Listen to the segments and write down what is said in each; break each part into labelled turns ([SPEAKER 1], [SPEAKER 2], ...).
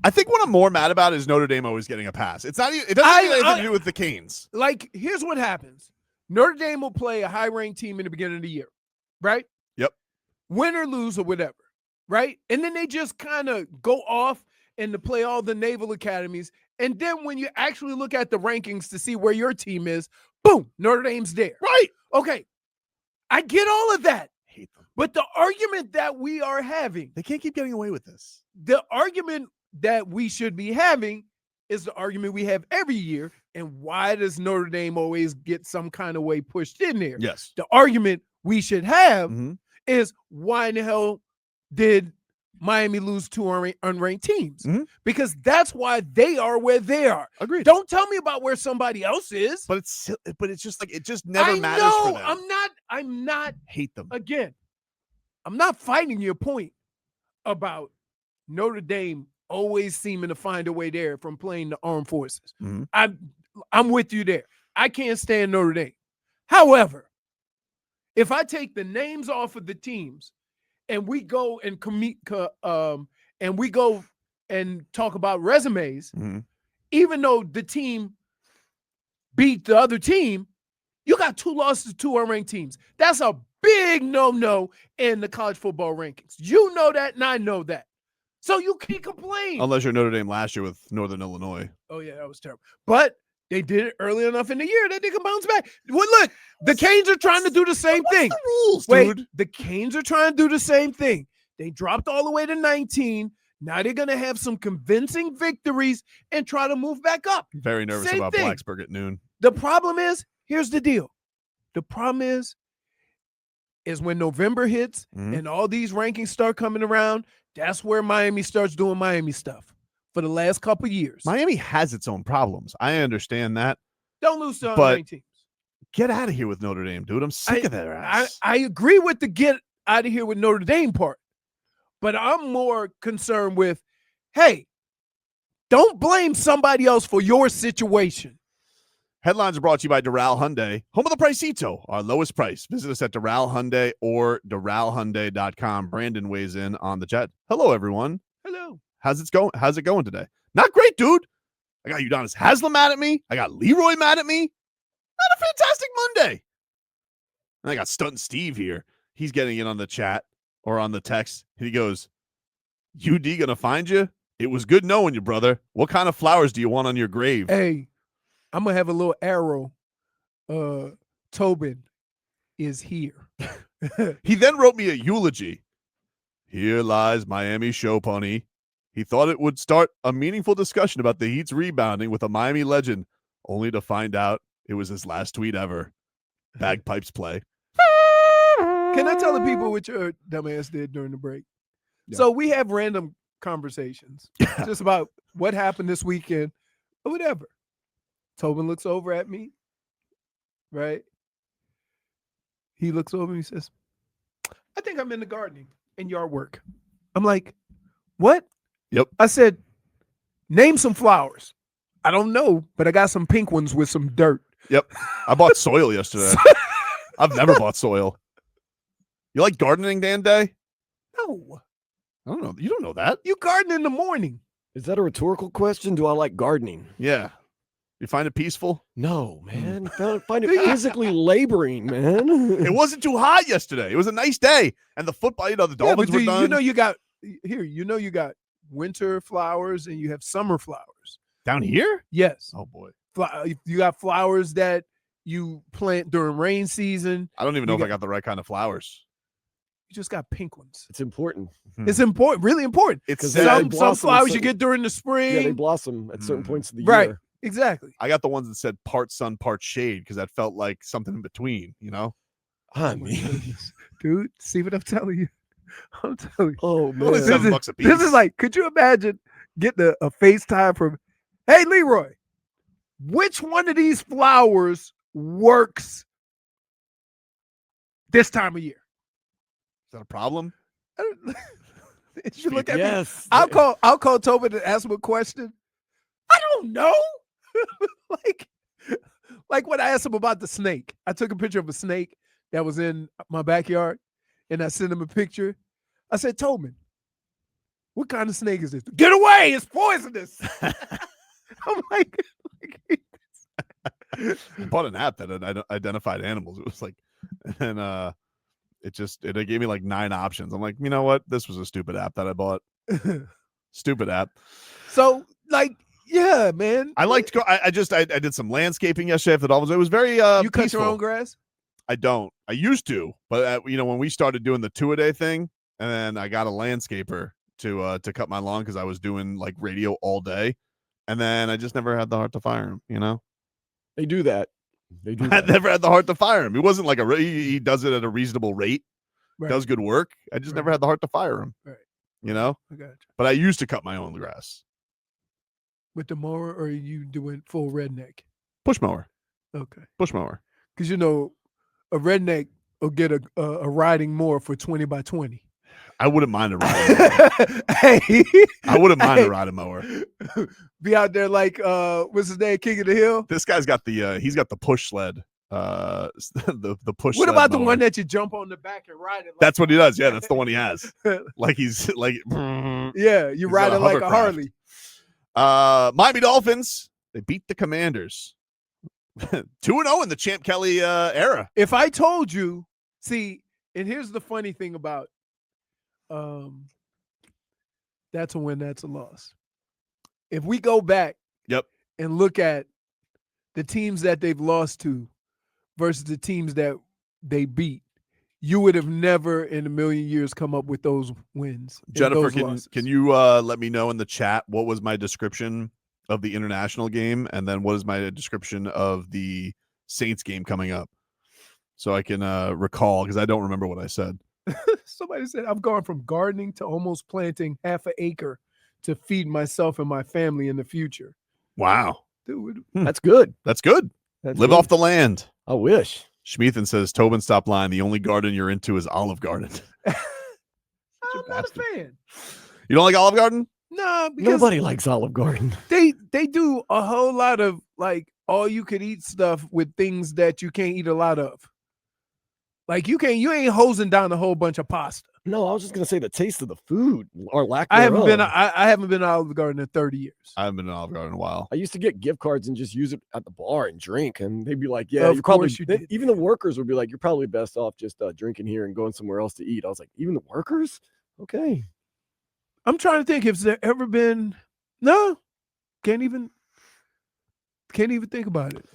[SPEAKER 1] I think what I'm more mad about is Notre Dame always getting a pass. It's not. It doesn't have anything to do with the Canes.
[SPEAKER 2] Like, here's what happens: Notre Dame will play a high-ranked team in the beginning of the year, right?
[SPEAKER 1] Yep.
[SPEAKER 2] Win or lose or whatever, right? And then they just kind of go off and to play all the naval academies. And then when you actually look at the rankings to see where your team is, boom, Notre Dame's there.
[SPEAKER 1] Right.
[SPEAKER 2] Okay. I get all of that.
[SPEAKER 1] Hate them.
[SPEAKER 2] But the argument that we are having,
[SPEAKER 1] They can't keep getting away with this.
[SPEAKER 2] the argument that we should be having is the argument we have every year. And why does Notre Dame always get some kind of way pushed in there?
[SPEAKER 1] Yes.
[SPEAKER 2] The argument we should have is why in the hell did Miami lose 2 unranked teams? Because that's why they are where they are.
[SPEAKER 1] Agreed.
[SPEAKER 2] Don't tell me about where somebody else is.
[SPEAKER 1] But it's just like it just never matters for them.
[SPEAKER 2] I'm not
[SPEAKER 1] hate them.
[SPEAKER 2] Again, I'm not fighting your point about Notre Dame always seeming to find a way there from playing the armed forces. I'm with you there. I can't stand Notre Dame. However, if I take the names off of the teams and we go and talk about resumes, even though the team beat the other team, you got 2 losses to 2 unranked teams. That's a big no-no in the college football rankings. You know that, and I know that. So you can't complain.
[SPEAKER 1] Unless you're Notre Dame last year with Northern Illinois.
[SPEAKER 2] Oh, yeah, that was terrible. But they did it early enough in the year that they can bounce back. Well, look, the Canes are trying to do the same thing.
[SPEAKER 1] The rules,
[SPEAKER 2] dude.
[SPEAKER 1] Wait,
[SPEAKER 2] the Canes are trying to do the same thing. They dropped all the way to 19. Now they're going to have some convincing victories and try to move back up.
[SPEAKER 1] Very nervous
[SPEAKER 2] Same
[SPEAKER 1] about
[SPEAKER 2] thing.
[SPEAKER 1] Blacksburg at noon.
[SPEAKER 2] The problem is, here's the deal. The problem is when November hits and all these rankings start coming around, that's where Miami starts doing Miami stuff for the last couple of years.
[SPEAKER 1] Miami has its own problems. I understand that.
[SPEAKER 2] Don't lose to
[SPEAKER 1] But
[SPEAKER 2] 19.
[SPEAKER 1] get out of here with Notre Dame, dude. I'm sick of their ass.
[SPEAKER 2] I agree with the get out of here with Notre Dame part, but I'm more concerned with, hey, don't blame somebody else for your situation.
[SPEAKER 1] Headlines are brought to you by Doral Hyundai, home of the Pricito, our lowest price. Visit us at Doral Hyundai or DoralHyundai.com. Brandon weighs in on the chat. Hello, everyone.
[SPEAKER 2] Hello.
[SPEAKER 1] How's it going today? Not great, dude. I got Udonis Haslam mad at me. I got Leroy mad at me. Not a fantastic Monday. And I got Stunt Steve here. He's getting in on the chat or on the text. He goes, UD gonna find you? It was good knowing you, brother. What kind of flowers do you want on your grave?
[SPEAKER 2] Hey, I'm going to have a little arrow. Tobin is here.
[SPEAKER 1] He then wrote me a eulogy. Here lies Miami show pony. He thought it would start a meaningful discussion about the Heat's rebounding with a Miami legend, only to find out it was his last tweet ever. Bagpipes play.
[SPEAKER 2] Can I tell the people what your dumbass did during the break? Yeah. So we have random conversations just about what happened this weekend or whatever. Tobin looks over at me, right? He looks over and he says, I think I'm in the gardening and yard work. I'm like, what?
[SPEAKER 1] Yep.
[SPEAKER 2] I said, name some flowers. I don't know, but I got some pink ones with some dirt.
[SPEAKER 1] Yep. I bought soil yesterday. I've never bought soil. You like gardening, Dan Day?
[SPEAKER 2] No.
[SPEAKER 1] I don't know. You don't know that.
[SPEAKER 2] You garden in the morning.
[SPEAKER 3] Is that a rhetorical question? Do I like gardening?
[SPEAKER 1] Yeah. You find it peaceful?
[SPEAKER 3] No, man. Find it physically laboring, man.
[SPEAKER 1] It wasn't too hot yesterday. It was a nice day. And the football, the Dolphins were done.
[SPEAKER 2] You got winter flowers and you have summer flowers.
[SPEAKER 1] Down here?
[SPEAKER 2] Yes.
[SPEAKER 1] Oh, boy.
[SPEAKER 2] You got flowers that you plant during rain season.
[SPEAKER 1] I don't even know if I got the right kind of flowers.
[SPEAKER 2] You just got pink ones.
[SPEAKER 3] It's important.
[SPEAKER 2] It's important, really important.
[SPEAKER 1] It's
[SPEAKER 2] some flowers you get during the spring.
[SPEAKER 3] Yeah, they blossom at certain points of the
[SPEAKER 2] right.
[SPEAKER 3] year.
[SPEAKER 2] Exactly.
[SPEAKER 1] I got the ones that said part sun, part shade because that felt like something in between,
[SPEAKER 3] I mean,
[SPEAKER 2] dude, see what I'm telling you? I'm telling you.
[SPEAKER 3] Oh, man.
[SPEAKER 1] Only $7 a piece.
[SPEAKER 2] This is like, could you imagine getting a FaceTime from, hey, Leroy, which one of these flowers works this time of year?
[SPEAKER 1] Is that a problem?
[SPEAKER 2] You look at
[SPEAKER 3] me.
[SPEAKER 2] I'll call Tobin and ask him a question. I don't know. like when I asked him about the snake. I took a picture of a snake that was in my backyard, and I sent him a picture. I said, Tobin, what kind of snake is this? Get away! It's poisonous. I'm like
[SPEAKER 1] I bought an app that identified animals. It was like, and it gave me like 9 options. I'm like, you know what? This was a stupid app that I bought. Stupid app.
[SPEAKER 2] So like, yeah, man.
[SPEAKER 1] I like to go. I did some landscaping yesterday at the Dolphins. It was very
[SPEAKER 2] You cut
[SPEAKER 1] peaceful.
[SPEAKER 2] your own grass?
[SPEAKER 1] I don't. I used to, but when we started doing the 2-a-day thing, and then I got a landscaper to cut my lawn because I was doing like radio all day, and then I just never had the heart to fire him.
[SPEAKER 3] They do that. They do.
[SPEAKER 1] I
[SPEAKER 3] That.
[SPEAKER 1] never had the heart to fire him. He wasn't like he does it at a reasonable rate.
[SPEAKER 2] Right.
[SPEAKER 1] Does good work. I just never had the heart to fire him.
[SPEAKER 2] Right.
[SPEAKER 1] I got you. But I used to cut my own grass
[SPEAKER 2] with the mower, or are you doing full redneck?
[SPEAKER 1] Push mower.
[SPEAKER 2] Okay.
[SPEAKER 1] Push mower.
[SPEAKER 2] Because a redneck will get a riding mower for 20 by 20.
[SPEAKER 1] I wouldn't mind a riding mower.
[SPEAKER 2] Hey,
[SPEAKER 1] I wouldn't mind a riding mower.
[SPEAKER 2] Be out there like what's his name, King of the Hill.
[SPEAKER 1] This guy's got he's got the push sled. The push.
[SPEAKER 2] What
[SPEAKER 1] sled
[SPEAKER 2] about
[SPEAKER 1] mower.
[SPEAKER 2] the one that you jump on the back and ride it? Like
[SPEAKER 1] That's what he does. Yeah, that's the one he has. Like he's like.
[SPEAKER 2] Yeah, you ride it like a Harley.
[SPEAKER 1] Miami Dolphins. They beat the Commanders. 2-0 in the Champ Kelly era.
[SPEAKER 2] If I told you, see, and here's the funny thing about that's a win, that's a loss. If we go back and look at the teams that they've lost to versus the teams that they beat, you would have never in a million years come up with those wins.
[SPEAKER 1] Jennifer, can you let me know in the chat what was my description of the international game, and then what is my description of the Saints game coming up, so I can recall, because I don't remember what I said.
[SPEAKER 2] Somebody said, I've gone from gardening to almost planting half an acre to feed myself and my family in the future.
[SPEAKER 1] Wow.
[SPEAKER 2] Dude,
[SPEAKER 3] that's good.
[SPEAKER 1] That's good. Live off the land.
[SPEAKER 3] I wish.
[SPEAKER 1] Schmeathan says, Tobin, stop lying. The only garden you're into is Olive Garden.
[SPEAKER 2] I'm not a fan.
[SPEAKER 1] You don't like Olive Garden?
[SPEAKER 2] No, because
[SPEAKER 3] nobody likes Olive Garden.
[SPEAKER 2] They do a whole lot of like all you could eat stuff with things that you can't eat a lot of. Like you ain't hosing down a whole bunch of pasta.
[SPEAKER 3] No, I was just gonna say the taste of the food or lack
[SPEAKER 2] I
[SPEAKER 3] thereof.
[SPEAKER 2] haven't been to Olive Garden in 30 years.
[SPEAKER 1] I haven't been to Olive Garden in a while.
[SPEAKER 3] I used to get gift cards and just use it at the bar and drink, and they'd be like, "Yeah,
[SPEAKER 2] Of
[SPEAKER 3] you're probably."
[SPEAKER 2] course you did.
[SPEAKER 3] Even the workers would be like, "You're probably best off just drinking here and going somewhere else to eat." I was like, "Even the workers? Okay."
[SPEAKER 2] I'm trying to think if there ever been. No, can't even think about it.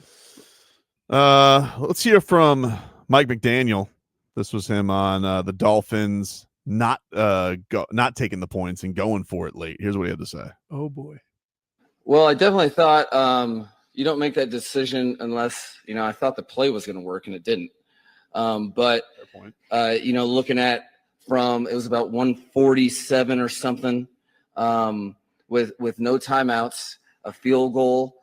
[SPEAKER 1] Let's hear from Mike McDaniel. This was him on the Dolphins not taking the points and going for it late. Here's what he had to say.
[SPEAKER 2] Oh boy.
[SPEAKER 4] Well, I definitely thought you don't make that decision unless I thought the play was going to work, and it didn't. But
[SPEAKER 1] Fair point.
[SPEAKER 4] Looking at it was about 147 or something, with no timeouts, a field goal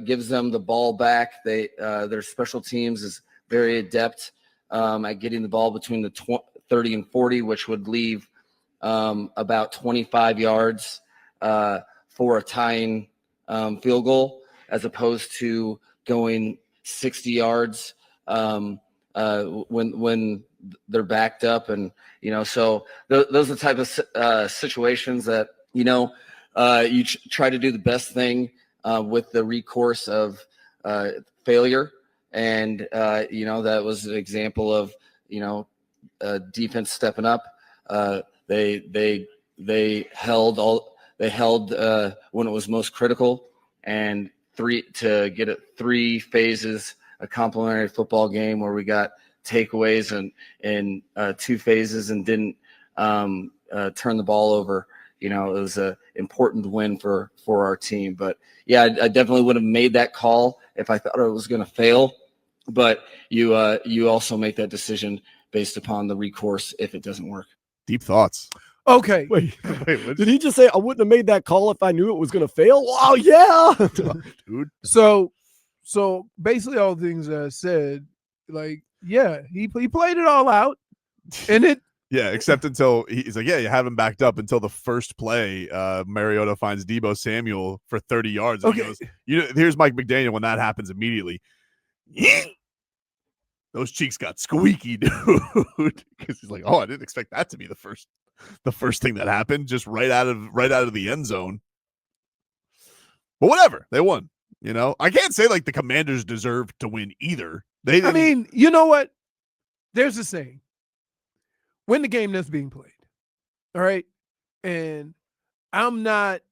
[SPEAKER 4] gives them the ball back. Their special teams is very adept at getting the ball between the 30 and 40, which would leave about 25 yards for a tying field goal, as opposed to going 60 yards when they're backed up. And so those are the type of situations that you try to do the best thing with the recourse of failure. And that was an example of defense stepping up. They held when it was most critical, and to get it 3 phases, a complimentary football game where we got takeaways in 2 phases and didn't turn the ball over. It was an important win for our team. But yeah, I definitely would have made that call if I thought it was going to fail. But you also make that decision based upon the recourse if it doesn't work.
[SPEAKER 1] Deep thoughts.
[SPEAKER 2] Okay.
[SPEAKER 3] Wait, did he just say I wouldn't have made that call if I knew it was going to fail? Oh yeah,
[SPEAKER 1] Dude.
[SPEAKER 2] So basically all the things I said, like, yeah, he played it all out, and it.
[SPEAKER 1] Yeah, except until he's like, yeah, you have him backed up until the first play. Mariota finds Deebo Samuel for 30 yards. And he goes, here's Mike McDaniel when that happens immediately. Those cheeks got squeaky, dude. Because he's like, oh, I didn't expect that to be the first the first thing that happened, just right out of the end zone. But whatever, they won. You know, I can't say like the Commanders deserved to win either. They didn't.
[SPEAKER 2] I mean, you know what? There's a saying: win the game that's being played. All right, and I'm not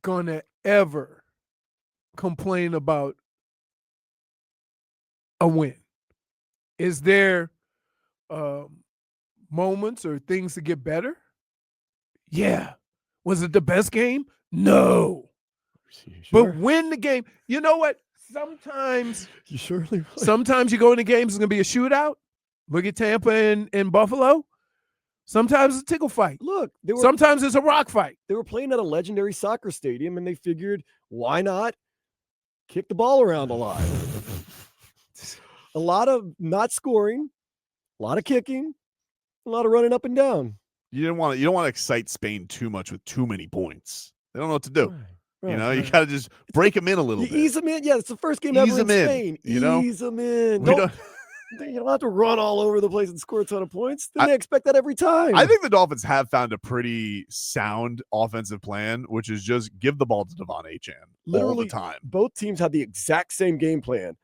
[SPEAKER 2] gonna ever complain about a win. Is there moments or things to get better? Yeah. Was it the best game? No.
[SPEAKER 3] Sure.
[SPEAKER 2] But win the game. You know what? Sometimes
[SPEAKER 3] You surely.
[SPEAKER 2] sometimes you go into games, it's gonna be a shootout. Look at Tampa and Buffalo. Sometimes it's a tickle fight.
[SPEAKER 3] Look,
[SPEAKER 2] Sometimes it's a rock fight.
[SPEAKER 3] they were playing at a legendary soccer stadium, and they figured, why not kick the ball around a lot? A lot of not scoring, a lot of kicking, a lot of running up and down.
[SPEAKER 1] You don't want to excite Spain too much with too many points. They don't know what to do.
[SPEAKER 3] Right,
[SPEAKER 1] You know,
[SPEAKER 3] right.
[SPEAKER 1] you got to just break them in a little
[SPEAKER 3] You
[SPEAKER 1] bit.
[SPEAKER 3] ease them in. Yeah, it's the first game
[SPEAKER 1] Ease
[SPEAKER 3] ever in
[SPEAKER 1] them in,
[SPEAKER 3] Spain.
[SPEAKER 1] you know?
[SPEAKER 3] Ease them in.
[SPEAKER 1] We
[SPEAKER 3] You don't have to run all over the place and score a ton of points. Then they expect that every time.
[SPEAKER 1] I think the Dolphins have found a pretty sound offensive plan, which is just give the ball to Devon Achane all
[SPEAKER 3] Literally,
[SPEAKER 1] the time.
[SPEAKER 3] both teams have the exact same game plan.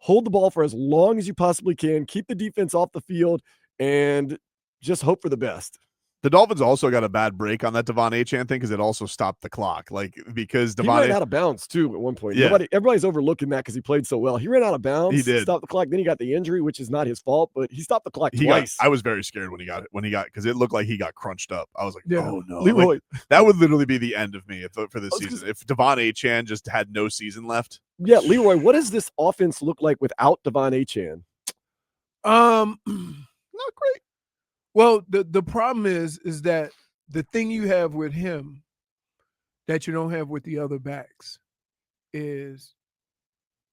[SPEAKER 3] Hold the ball for as long as you possibly can. Keep the defense off the field and just hope for the best.
[SPEAKER 1] The Dolphins also got a bad break on that Devon Achane thing because it also stopped the clock. Like, because
[SPEAKER 3] He
[SPEAKER 1] Devon
[SPEAKER 3] ran out of bounds too at one point.
[SPEAKER 1] Yeah.
[SPEAKER 3] Everybody's overlooking that because he played so well. He ran out of bounds.
[SPEAKER 1] He did.
[SPEAKER 3] Stopped the clock. Then he got the injury, which is not his fault, but he stopped the clock
[SPEAKER 1] I
[SPEAKER 3] twice.
[SPEAKER 1] was very scared when he got because it looked like he got crunched up. I was like,
[SPEAKER 2] Yeah.
[SPEAKER 1] oh no.
[SPEAKER 3] Leroy,
[SPEAKER 1] Like, that would literally be the end of me for this
[SPEAKER 3] was
[SPEAKER 1] season. If Devon Achane just had no season left.
[SPEAKER 3] yeah, Leroy, what does this offense look like without Devon Achane?
[SPEAKER 1] Not great.
[SPEAKER 2] Well, the problem is that the thing you have with him that you don't have with the other backs is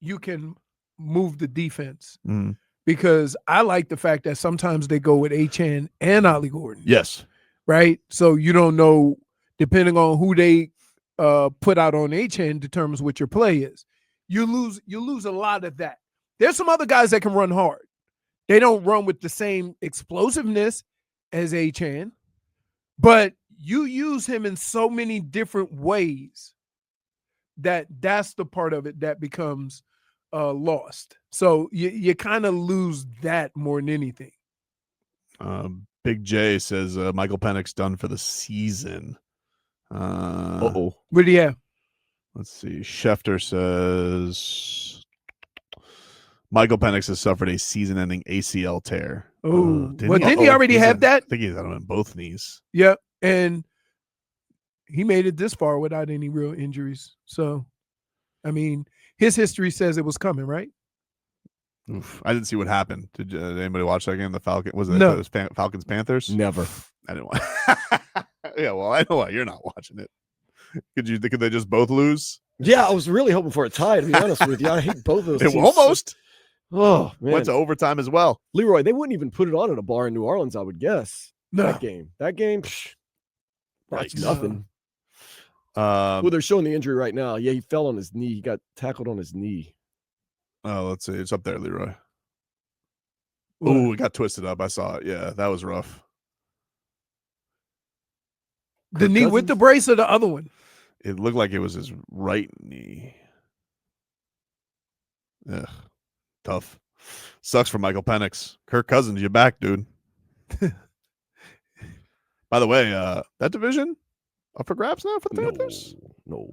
[SPEAKER 2] you can move the defense.
[SPEAKER 1] Mm.
[SPEAKER 2] Because I like the fact that sometimes they go with Achane and Ollie Gordon.
[SPEAKER 1] Yes.
[SPEAKER 2] Right? So you don't know, depending on who they put out on Achane determines what your play is. You lose a lot of that. There's some other guys that can run hard. They don't run with the same explosiveness as Achane, but you use him in so many different ways that's the part of it that becomes lost. So you kind of lose that more than anything.
[SPEAKER 1] Big J says Michael Penix done for the season.
[SPEAKER 2] What do you have?
[SPEAKER 1] Let's see. Schefter says Michael Penix has suffered a season-ending ACL tear.
[SPEAKER 2] Oh, didn't he already have that?
[SPEAKER 1] I think he's had him in both knees.
[SPEAKER 2] Yep, and he made it this far without any real injuries. So, I mean, his history says it was coming, right?
[SPEAKER 1] Oof. I didn't see what happened. Did anybody watch that game? The Falcons Panthers?
[SPEAKER 3] Never.
[SPEAKER 1] I didn't watch. Yeah, well, I know why you're not watching it. Could they just both lose?
[SPEAKER 3] Yeah, I was really hoping for a tie, to be honest with you. I hate both of those
[SPEAKER 1] It
[SPEAKER 3] teams.
[SPEAKER 1] almost
[SPEAKER 3] Oh, man.
[SPEAKER 1] went to overtime as well.
[SPEAKER 3] Leroy, they wouldn't even put it on at a bar in New Orleans, I would guess.
[SPEAKER 2] No.
[SPEAKER 3] That game, that's
[SPEAKER 1] Right.
[SPEAKER 3] nothing. Well, they're showing the injury right now. Yeah, he fell on his knee. He got tackled on his knee.
[SPEAKER 1] Oh, let's see. It's up there, Leroy.
[SPEAKER 2] What?
[SPEAKER 1] Oh, it got twisted up. I saw it. Yeah, that was rough.
[SPEAKER 2] The knee with the brace or the other one?
[SPEAKER 1] It looked like it was his right knee. Ugh, tough. Sucks for Michael Penix. Kirk Cousins, you back, dude. By the way, that division up for grabs now for the Panthers?
[SPEAKER 3] No.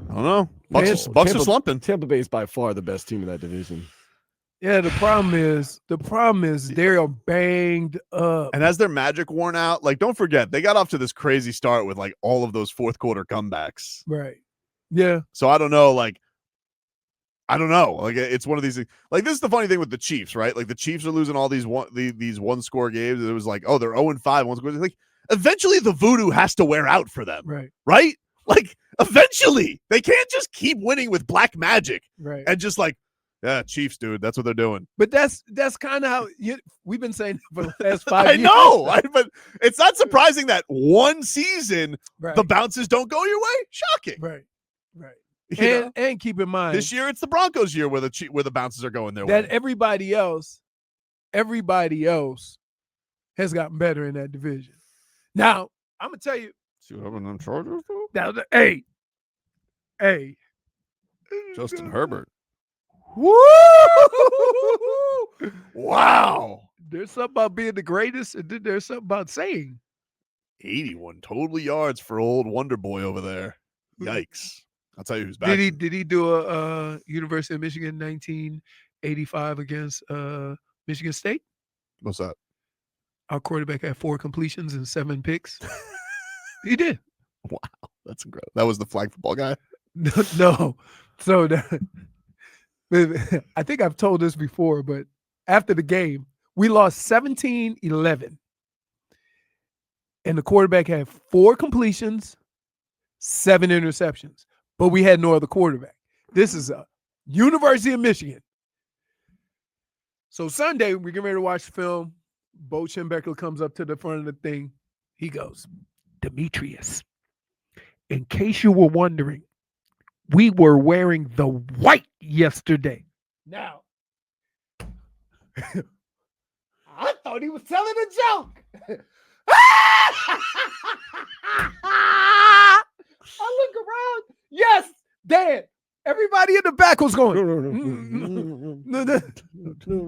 [SPEAKER 1] I don't know. Bucks are slumping.
[SPEAKER 3] Tampa Bay is by far the best team in that division.
[SPEAKER 2] Yeah, the problem is they're banged up.
[SPEAKER 1] And as their magic worn out, like, don't forget, they got off to this crazy start with like all of those fourth quarter comebacks.
[SPEAKER 2] Right. Yeah.
[SPEAKER 1] So I don't know. Like, it's one of these things. Like, this is the funny thing with the Chiefs, right? Like, the Chiefs are losing all these one score games. It was like, oh, they're 0-5 one score. Like, eventually the voodoo has to wear out for them.
[SPEAKER 2] Right.
[SPEAKER 1] Right? Like, eventually they can't just keep winning with black magic
[SPEAKER 2] Right.
[SPEAKER 1] and just like, yeah, Chiefs, dude. That's what they're doing.
[SPEAKER 2] But that's kind of how we've been saying for the last 5
[SPEAKER 1] I
[SPEAKER 2] years.
[SPEAKER 1] know, but it's not surprising that one season
[SPEAKER 2] Right.
[SPEAKER 1] the bounces don't go your way. Shocking.
[SPEAKER 2] Right. Right.
[SPEAKER 1] You know?
[SPEAKER 2] And keep in mind
[SPEAKER 1] This year it's the Broncos' year where the bounces are going their
[SPEAKER 2] that
[SPEAKER 1] way.
[SPEAKER 2] everybody else has gotten better in that division. Now, I'm going to tell you.
[SPEAKER 1] See what happened on Chargers, though?
[SPEAKER 2] Now, hey.
[SPEAKER 1] Justin Herbert.
[SPEAKER 2] Woo!
[SPEAKER 1] Wow.
[SPEAKER 2] There's something about being the greatest, and then there's something about saying.
[SPEAKER 1] 81 total yards for old Wonder Boy over there. Yikes. I'll tell you who's back.
[SPEAKER 2] Did he do a University of Michigan 1985 against Michigan State?
[SPEAKER 1] What's that?
[SPEAKER 2] Our quarterback had 4 completions and 7 picks. He did.
[SPEAKER 1] Wow. That's incredible. That was the flag football guy?
[SPEAKER 2] No. So I think I've told this before, but after the game, we lost 17-11. And the quarterback had 4 completions, 7 interceptions. But we had no other quarterback. This is a University of Michigan. So Sunday, we're getting ready to watch the film. Bo Schembechler comes up to the front of the thing. He goes, Demetrius, in case you were wondering, we were wearing the white yesterday. Now, I thought he was telling a joke. I look around. Yes, Dad. Everybody in the back was going.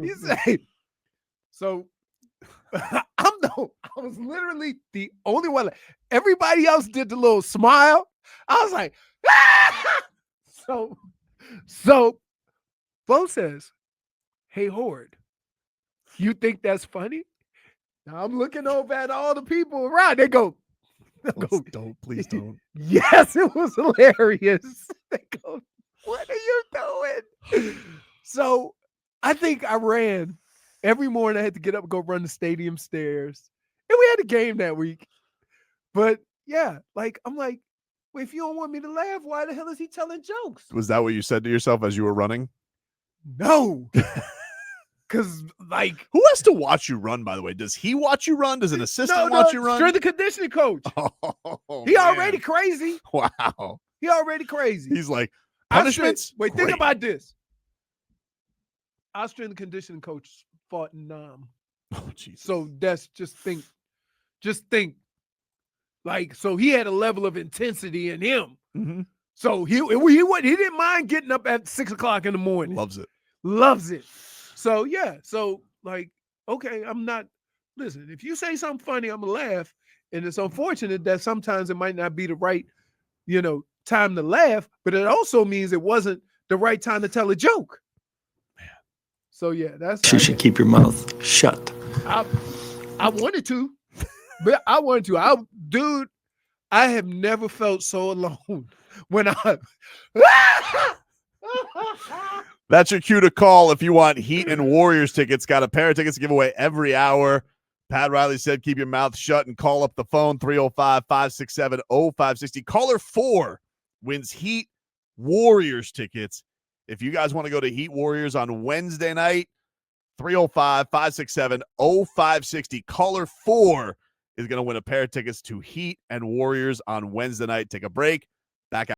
[SPEAKER 2] He said, so I was literally the only one. Everybody else did the little smile. I was like, so Bo says, hey, Horde, you think that's funny? Now I'm looking over at all the people around. They go,
[SPEAKER 1] Please don't.
[SPEAKER 2] yes, it was hilarious. They go, what are you doing? So I think I ran every morning. I had to get up and go run the stadium stairs. And we had a game that week. But yeah, like I'm like, well, if you don't want me to laugh, why the hell is he telling jokes?
[SPEAKER 1] Was that what you said to yourself as you were running?
[SPEAKER 2] No. Because, like,
[SPEAKER 1] who has to watch you run, by the way? Does he watch you run? Does an assistant watch you run?
[SPEAKER 2] Strength and conditioning coach.
[SPEAKER 1] Oh,
[SPEAKER 2] he already crazy.
[SPEAKER 1] Wow.
[SPEAKER 2] He already crazy.
[SPEAKER 1] He's like, punishments?
[SPEAKER 2] Wait,
[SPEAKER 1] Great.
[SPEAKER 2] think about this. Our strength and conditioning coach fought in Nam.
[SPEAKER 1] Oh, Jesus.
[SPEAKER 2] So that's just think. Like, so he had a level of intensity in him.
[SPEAKER 1] Mm-hmm.
[SPEAKER 2] So he didn't mind getting up at 6 o'clock in the morning.
[SPEAKER 1] Loves it.
[SPEAKER 2] So yeah, so like, okay, listen, if you say something funny, I'm gonna laugh. And it's unfortunate that sometimes it might not be the right, time to laugh, but it also means it wasn't the right time to tell a joke. Man. So yeah, that's
[SPEAKER 5] You should keep your mouth shut.
[SPEAKER 2] I wanted to, but I have never felt so alone when I
[SPEAKER 1] That's your cue to call if you want Heat and Warriors tickets. Got a pair of tickets to give away every hour. Pat Riley said, keep your mouth shut and call up the phone, 305-567-0560. Caller 4 wins Heat Warriors tickets. If you guys want to go to Heat Warriors on Wednesday night, 305-567-0560. Caller 4 is going to win a pair of tickets to Heat and Warriors on Wednesday night. Take a break. Back out.